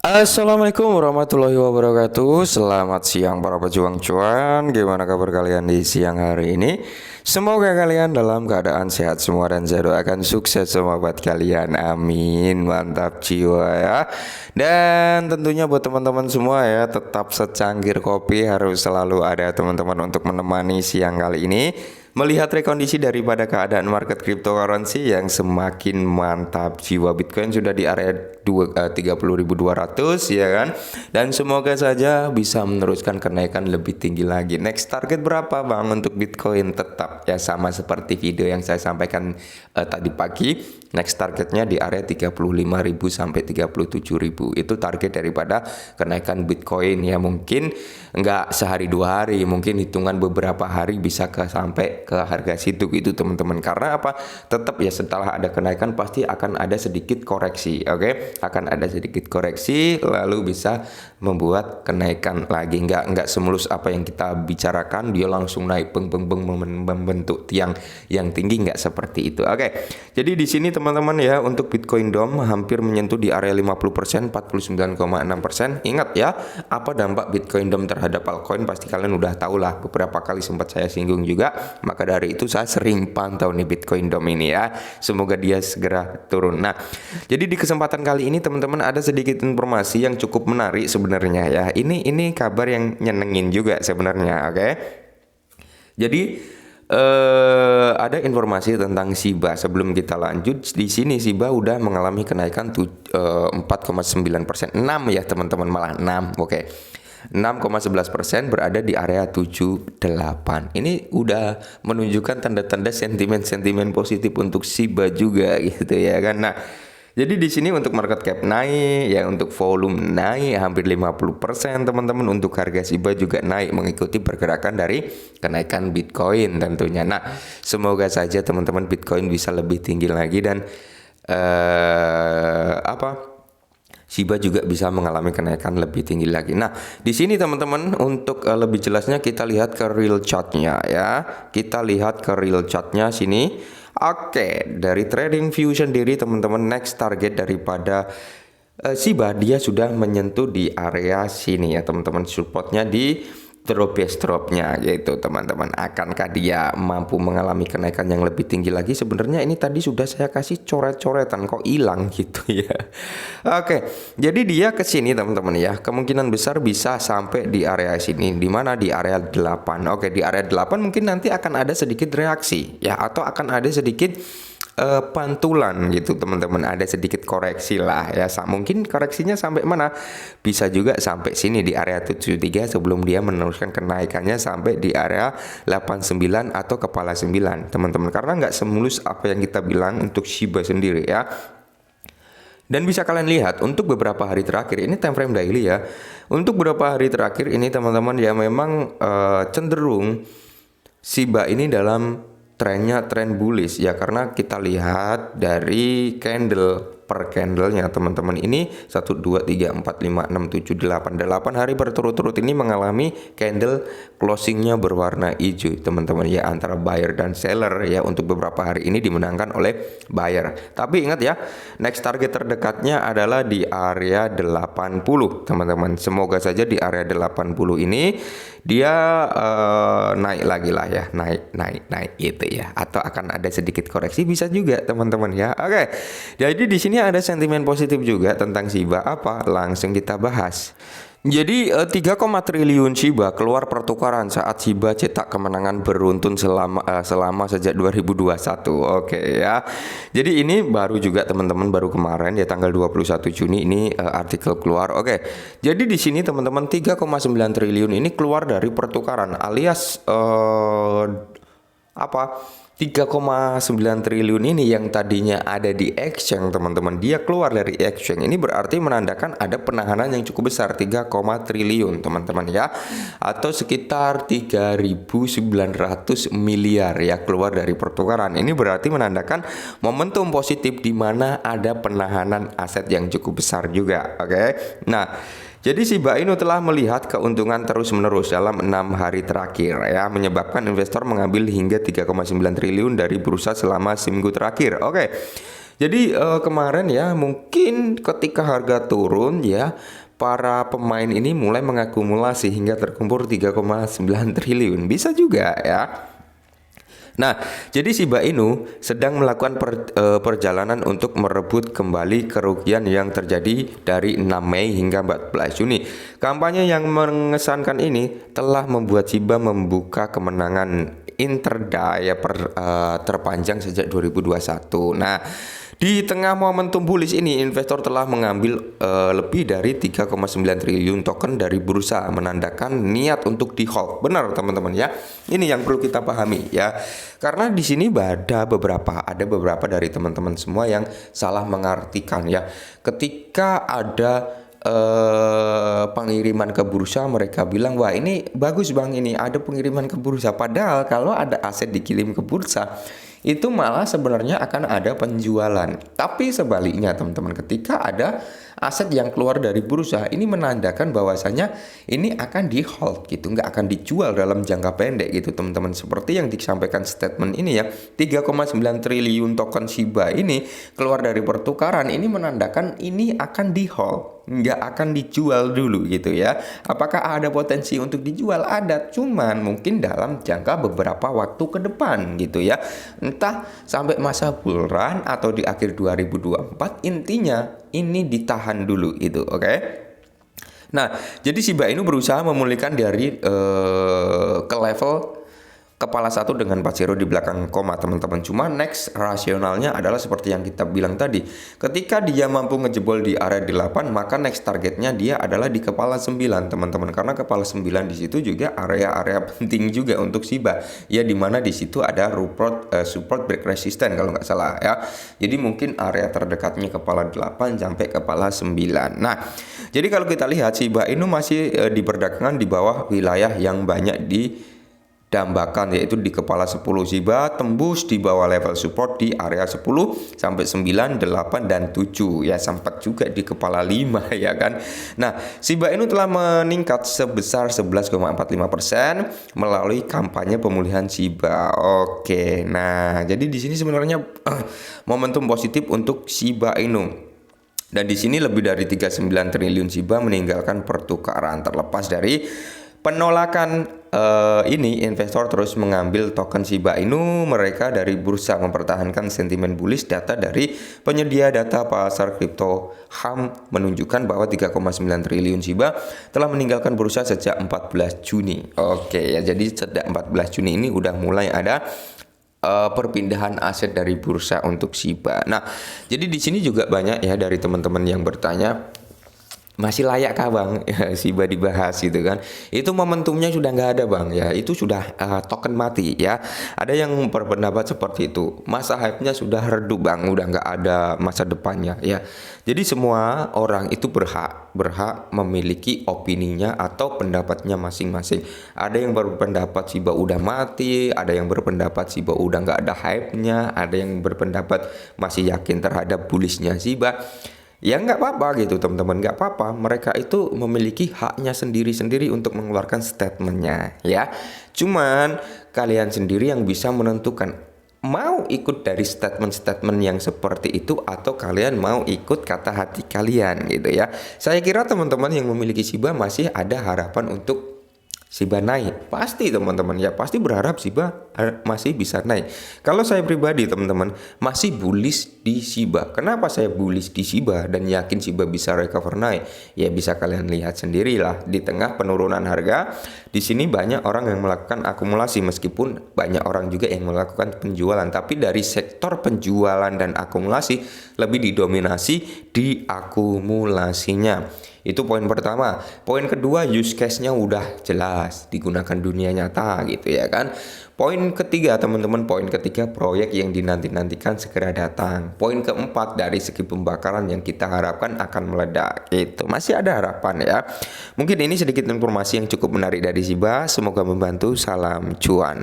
Assalamualaikum warahmatullahi wabarakatuh. Selamat siang para pejuang cuan. Gimana kabar kalian di siang hari ini? Semoga kalian dalam keadaan sehat semua dan saya doakan sukses semua buat kalian. Amin. Mantap jiwa ya. Dan tentunya buat teman-teman semua ya, tetap secangkir kopi harus selalu ada teman-teman untuk menemani siang kali ini. Melihat rekondisi daripada keadaan market cryptocurrency yang semakin mantap, jiwa Bitcoin sudah di area 30.200 ya kan, dan semoga saja bisa meneruskan kenaikan lebih tinggi lagi. Next target berapa Bang untuk Bitcoin? Tetap ya sama seperti video yang saya sampaikan tadi pagi. Next targetnya di area 35.000 sampai 37.000. Itu target daripada kenaikan Bitcoin ya. Mungkin nggak sehari dua hari, mungkin hitungan beberapa hari bisa sampai ke harga situ gitu teman-teman. Karena apa? Tetap ya setelah ada kenaikan pasti akan ada sedikit koreksi. Oke? Akan ada sedikit koreksi lalu bisa membuat kenaikan lagi. Nggak semulus apa yang kita bicarakan dia langsung naik membentuk tiang yang tinggi, nggak seperti itu. Oke. Jadi di sini teman-teman ya, untuk Bitcoin DOM hampir menyentuh di area 50%, 49,6%. Ingat ya, apa dampak Bitcoin DOM terhadap altcoin pasti kalian udah tahu lah, beberapa kali sempat saya singgung juga. Maka dari itu saya sering pantau nih Bitcoin DOM ini ya. Semoga dia segera turun. Nah, jadi di kesempatan kali ini teman-teman ada sedikit informasi yang cukup menarik sebenarnya ya. Ini kabar yang nyenengin juga sebenarnya, oke? Jadi ada informasi tentang Shiba. Sebelum kita lanjut, di sini Shiba udah mengalami kenaikan 4,9%, 6 ya teman-teman, malah 6. Oke. 6,11% berada di area 78. Ini udah menunjukkan tanda-tanda sentimen-sentimen positif untuk Shiba juga gitu ya kan. Nah, jadi di sini untuk market cap naik, ya untuk volume naik hampir 50% teman-teman. Untuk harga Shiba juga naik mengikuti pergerakan dari kenaikan Bitcoin tentunya. Nah, semoga saja teman-teman Bitcoin bisa lebih tinggi lagi dan Shiba juga bisa mengalami kenaikan lebih tinggi lagi. Nah, di sini teman-teman untuk lebih jelasnya kita lihat ke real chartnya ya. Kita lihat ke real chartnya sini. Oke, dari TradingView sendiri teman-teman, next target daripada Shiba dia sudah menyentuh di area sini ya teman-teman. Supportnya di dropnya gitu teman-teman. Akankah dia mampu mengalami kenaikan yang lebih tinggi lagi? Sebenarnya ini tadi sudah saya kasih coret-coretan, kok hilang gitu ya. Oke, jadi dia ke sini teman-teman ya. Kemungkinan besar bisa sampai di area sini, di mana di area 8. Oke, di area 8 mungkin nanti akan ada sedikit reaksi ya, atau akan ada sedikit pantulan gitu teman-teman, ada sedikit koreksi lah ya. Mungkin koreksinya sampai mana, bisa juga sampai sini di area 73 sebelum dia meneruskan kenaikannya sampai di area 89 atau kepala 9 teman-teman. Karena nggak semulus apa yang kita bilang untuk Shiba sendiri ya. Dan bisa kalian lihat untuk beberapa hari terakhir, ini time frame daily ya. Untuk beberapa hari terakhir ini teman-teman ya, memang cenderung Shiba ini dalam trennya tren bullish ya, karena kita lihat dari candle per candlenya teman-teman, ini 1 2 3 4 5 6 7 8 hari berturut-turut ini mengalami candle closingnya berwarna hijau teman-teman ya, antara buyer dan seller ya. Untuk beberapa hari ini dimenangkan oleh buyer, tapi ingat ya, next target terdekatnya adalah di area 80 teman-teman. Semoga saja di area 80 ini dia naik lagi lah ya, naik gitu ya, atau akan ada sedikit koreksi bisa juga teman-teman ya. Oke, jadi di sini ada sentimen positif juga tentang Shiba. Apa? Langsung kita bahas. Jadi 3, triliun Shiba keluar pertukaran saat Shiba cetak kemenangan beruntun selama sejak 2021. Oke ya. Jadi ini baru juga teman-teman, baru kemarin ya tanggal 21 Juni ini artikel keluar. Oke. Jadi di sini teman-teman 3,9 triliun ini keluar dari pertukaran, alias 3,9 triliun ini yang tadinya ada di exchange teman-teman, dia keluar dari exchange. Ini berarti menandakan ada penahanan yang cukup besar, 3, triliun teman-teman ya, atau sekitar 3.900 miliar ya keluar dari pertukaran. Ini berarti menandakan momentum positif di mana ada penahanan aset yang cukup besar juga. Oke. Nah, jadi Shiba Inu telah melihat keuntungan terus-menerus dalam 6 hari terakhir ya, menyebabkan investor mengambil hingga 3,9 triliun dari bursa selama seminggu terakhir. Oke. Jadi kemarin ya mungkin ketika harga turun ya para pemain ini mulai mengakumulasi hingga terkumpul 3,9 triliun. Bisa juga ya. Nah, jadi Shiba Inu sedang melakukan perjalanan untuk merebut kembali kerugian yang terjadi dari 6 Mei hingga 14 Juni. Kampanye yang mengesankan ini telah membuat Shiba membuka kemenangan intraday terpanjang sejak 2021. Nah, di tengah momentum bullish ini, investor telah mengambil lebih dari 3,9 triliun token dari bursa, menandakan niat untuk di hold. Benar teman-teman ya. Ini yang perlu kita pahami ya. Karena di sini ada beberapa dari teman-teman semua yang salah mengartikan ya. Ketika ada pengiriman ke bursa, mereka bilang wah ini bagus bang, ini ada pengiriman ke bursa. Padahal kalau ada aset dikirim ke bursa itu malah sebenarnya akan ada penjualan. Tapi sebaliknya teman-teman, ketika ada aset yang keluar dari bursa, ini menandakan bahwasanya ini akan di hold gitu, nggak akan dijual dalam jangka pendek gitu teman-teman. Seperti yang disampaikan statement ini ya, 3,9 triliun token Shiba ini keluar dari pertukaran, ini menandakan ini akan di hold, nggak akan dijual dulu gitu ya. Apakah ada potensi untuk dijual? Ada, cuman mungkin dalam jangka beberapa waktu ke depan gitu ya, entah sampai masa bull run atau di akhir 2024. Intinya ini ditahan dulu itu, oke? Nah, jadi Shiba Inu berusaha memulihkan dari ke level kepala satu dengan 4 di belakang koma teman-teman. Cuma next rasionalnya adalah seperti yang kita bilang tadi. Ketika dia mampu ngejebol di area 8, maka next targetnya dia adalah di kepala 9 teman-teman. Karena kepala 9 di situ juga area-area penting juga untuk Shiba. Ya dimana di situ ada support break resistance kalau nggak salah ya. Jadi mungkin area terdekatnya kepala 8 sampai kepala 9. Nah, jadi kalau kita lihat Shiba Inu masih diperdagangkan di bawah wilayah yang banyak dambakan, yaitu di kepala 10. Shiba tembus di bawah level support di area 10 sampai 9, 8 dan 7 ya, sempat juga di kepala 5 ya kan. Nah, Shiba Inu telah meningkat sebesar 11,45% melalui kampanye pemulihan Shiba. Oke. Nah, jadi di sini sebenarnya momentum positif untuk Shiba Inu. Dan di sini lebih dari 39 triliun Shiba meninggalkan pertukaran. Terlepas dari penolakan ini, investor terus mengambil token Shiba Inu mereka dari bursa, mempertahankan sentimen bullish. Data dari penyedia data pasar kripto HAM menunjukkan bahwa 3,9 triliun Shiba telah meninggalkan bursa sejak 14 Juni. Oke ya, jadi sejak 14 Juni ini udah mulai ada perpindahan aset dari bursa untuk Shiba. Nah, jadi di sini juga banyak ya dari teman-teman yang bertanya, masih layakkah bang ya, Shiba dibahas gitu kan? Itu momentumnya sudah nggak ada bang ya, itu sudah token mati ya. Ada yang berpendapat seperti itu, masa hype-nya sudah redup bang, udah nggak ada masa depannya ya. Jadi semua orang itu berhak memiliki opininya atau pendapatnya masing-masing. Ada yang berpendapat Shiba udah mati, ada yang berpendapat Shiba udah nggak ada hype-nya, ada yang berpendapat masih yakin terhadap bullishnya Shiba. Ya nggak apa-apa gitu teman-teman, nggak apa-apa. Mereka itu memiliki haknya sendiri-sendiri untuk mengeluarkan statementnya ya. Cuman kalian sendiri yang bisa menentukan mau ikut dari statement-statement yang seperti itu atau kalian mau ikut kata hati kalian gitu ya. Saya kira teman-teman yang memiliki Shiba masih ada harapan untuk Shiba naik, pasti teman-teman ya, pasti berharap Shiba masih bisa naik. Kalau saya pribadi teman-teman masih bullish di Shiba. Kenapa saya bullish di Shiba dan yakin Shiba bisa recover naik? Ya bisa kalian lihat sendirilah, di tengah penurunan harga di sini banyak orang yang melakukan akumulasi, meskipun banyak orang juga yang melakukan penjualan, tapi dari sektor penjualan dan akumulasi lebih didominasi di akumulasinya. Itu poin pertama. Poin kedua, use case-nya udah jelas, digunakan dunia nyata gitu ya kan. Poin ketiga teman-teman, poin ketiga, proyek yang dinanti-nantikan segera datang. Poin keempat, dari segi pembakaran yang kita harapkan akan meledak. Itu masih ada harapan ya. Mungkin ini sedikit informasi yang cukup menarik dari Shiba. Semoga membantu. Salam cuan.